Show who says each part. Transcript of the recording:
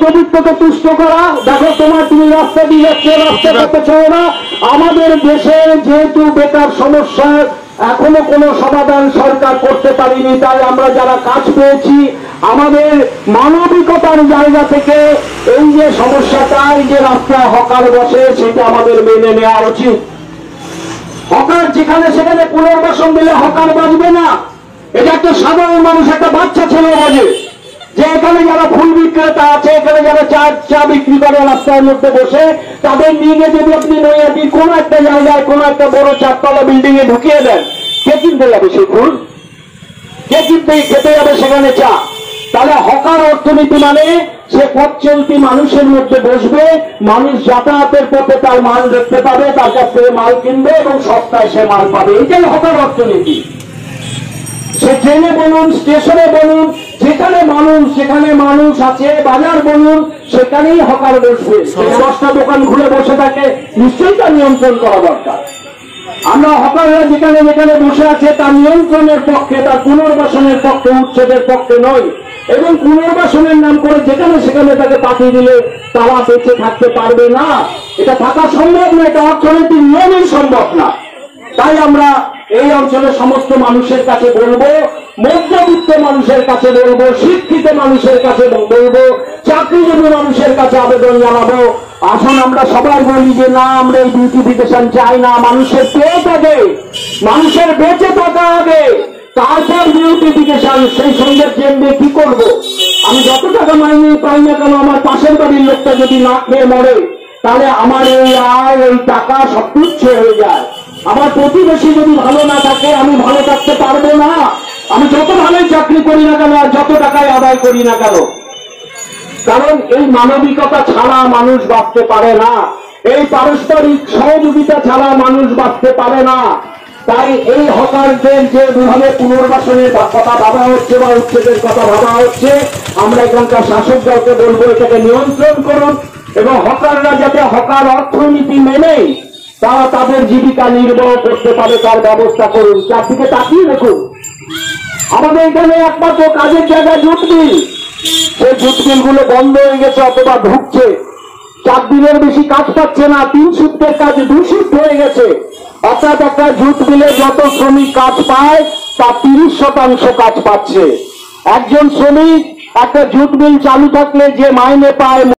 Speaker 1: মধ্যবিত্তকে তুষ্ট করা। দেখো তুমি রাস্তা দিয়ে যাচ্ছে, রাস্তা করতে চাও না। আমাদের দেশে যেহেতু বেকার সমস্যার এখনো কোনো সমাধান সরকার করতে পারেনি, তাই আমরা যারা কাজ পেয়েছি আমাদের মানবিকতার জায়গা থেকে এই যে সমস্যাটা, এই যে রাস্তায় হকার বসে, সেটা আমাদের মেনে নেওয়া উচিত। হকার যেখানে সেখানে পুনর্বাসন দিলে হকার বাঁচবে না। এটা একটা সাধারণ মানুষ, একটা বাচ্চা ছেলে বোঝে যে এখানে যারা ফুল বিক্রেতা আছে, এখানে যারা চা বিক্রি করে রাস্তার মধ্যে বসে, তাদের নিয়ে যদি আপনি নৈহাটির কোন একটা জায়গায় কোন একটা বড় চারতলা বিল্ডিং এ ঢুকিয়ে দেন, কে কিনতে যাবে সেই ফুল? কে কিনতে খেতে যাবে সেখানে চা? তাহলে হকার অর্থনীতি মানে সে পথ চলতি মানুষের মধ্যে বসবে, মানুষ যাতায়াতের পথে তার মাল দেখতে পাবে, তার কাছ থেকে মাল কিনবে এবং সস্তায় সে মাল পাবে। এটাই হকার অর্থনীতি। সে ট্রেনে বলুন, স্টেশনে বলুন, যেখানে মানুষ আছে, বাজার বলুন, সেখানেই হকার বসবে। 10টা দোকান ঘুরে বসে থাকে, নিশ্চয়ই তার নিয়ন্ত্রণ করা দরকার। আমরা হকাররা যেখানে যেখানে বসে আছে তার নিয়ন্ত্রণের পক্ষে, তার পুনর্বাসনের পক্ষে, উচ্ছেদের পক্ষে নয়। এবং পুনর্বাসনের নাম করে যেখানে সেখানে তাকে পাঠিয়ে দিলে তারা বেঁচে থাকতে পারবে না। এটা থাকা সম্ভব না, এটা অর্থনীতির নিয়মেই সম্ভব না। তাই আমরা এই অঞ্চলের সমস্ত মানুষের কাছে বলবো, মধ্যবিত্ত মানুষের কাছে বলবো, শিক্ষিত মানুষের কাছে বলবো, চাকরিজীবী মানুষের কাছে আবেদন জানাবো, আসুন আমরা সবাই বলি যে না, আমরা এই বিউটিফিকেশন চাই না। মানুষের পেট আগে, মানুষের বেঁচে থাকা আগে, তারপর বিউটিফিকেশন। সেই সৌন্দর্যের নিয়ে কি করবো? আমি যত টাকা মাইনে পাই না কেন, আমার পাশের বাড়ির লোকটা যদি না খেয়ে মরে, তাহলে আমার এই আয়, এই টাকা সব তুচ্ছ হয়ে যায়। আমার প্রতিবেশী যদি ভালো না থাকে, আমি ভালো থাকতে পারবো না। আমি যত ভালোই চাকরি করি না কেন, আর যত টাকায় আদায় করি না কেন, কারণ এই মানবিকতা ছাড়া মানুষ বাঁচতে পারে না। এই পারস্পরিক সহযোগিতা ছাড়া মানুষ বাঁচতে পারে না। তাই এই হকারদের যে বিভাগে পুনর্বাসনের কথা ভাবা হচ্ছে বা উচ্ছেদের কথা ভাবা হচ্ছে, আমরা এখানকার শাসক দলকে বলবো এটাকে নিয়ন্ত্রণ করুন এবং হকাররা যাতে হকার অর্থনীতি মেনে তারা তাদের জীবিকা নির্বাহ করতে পারে তার ব্যবস্থা করুন। চারদিকে তাকিয়ে দেখুন, আমাদের এখানে একমাত্র কাজের জায়গায় জুট মিল, সেই জুট মিলগুলো বন্ধ হয়ে গেছে অথবা ঢুকছে। 4 দিনের বেশি কাজ পাচ্ছে না, 3 শিফটের কাজ 2 শিফট হয়ে গেছে। অর্থাৎ একটা জুট মিলে যত শ্রমিক কাজ পায় তা 30% কাজ পাচ্ছে। একজন শ্রমিক একটা জুট মিল চালু থাকলে যে মাইনে পায়